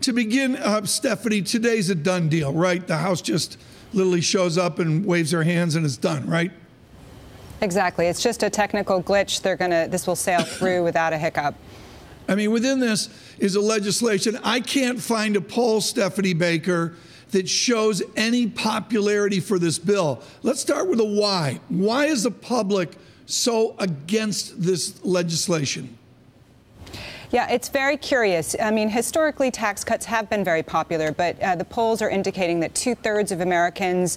To begin, Stephanie, today's a done deal, right? The House just literally shows up and waves their hands and it's done, right? Exactly. It's just a technical glitch. This will sail through without a hiccup. I mean, within this is a legislation. I can't find a poll, Stephanie Baker, that shows any popularity for this bill. Let's start with a why. Why is the public so against this legislation? Yeah, it's very curious. I mean, historically, tax cuts have been very popular, but the polls are indicating that 2/3 of Americans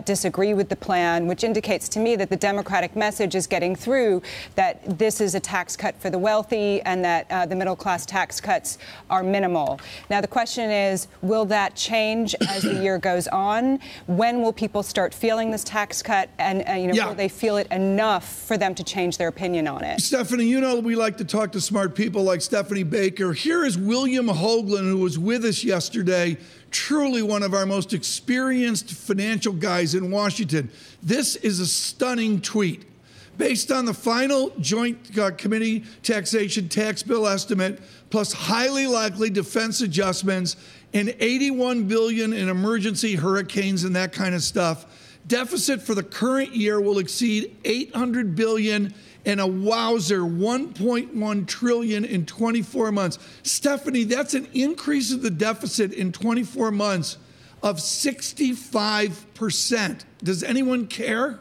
disagree with the plan, which indicates to me that the Democratic message is getting through that this is a tax cut for the wealthy and that the middle-class tax cuts are minimal. Now, the question is, will that change as the year goes on? When will people start feeling this tax cut? And, will they feel it enough for them to change their opinion on it? Stephanie, you know we like to talk to smart people like Stephanie Baker. Here is William Hoagland, who was with us yesterday, truly one of our most experienced financial guys in Washington. This is a stunning tweet. Based on the final Joint Committee Taxation tax bill estimate, plus highly likely defense adjustments and $81 billion in emergency hurricanes and that kind of stuff, deficit for the current year will exceed $800 billion and a wowzer $1.1 trillion in 24 months. Stephanie, that's an increase of the deficit in 24 months of 65%. Does anyone care?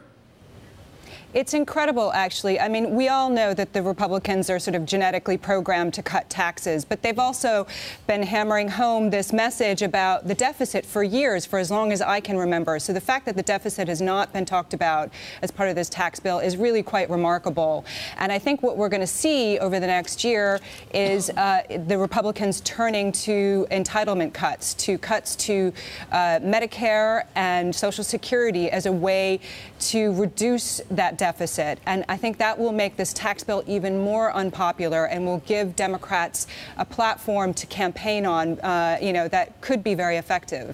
It's incredible, actually. I mean, we all know that the Republicans are sort of genetically programmed to cut taxes, but they've also been hammering home this message about the deficit for years, for as long as I can remember. So the fact that the deficit has not been talked about as part of this tax bill is really quite remarkable. And I think what we're going to see over the next year is the Republicans turning to entitlement cuts to Medicare and Social Security as a way to reduce that deficit. And I think that will make this tax bill even more unpopular and will give Democrats a platform to campaign on, that could be very effective.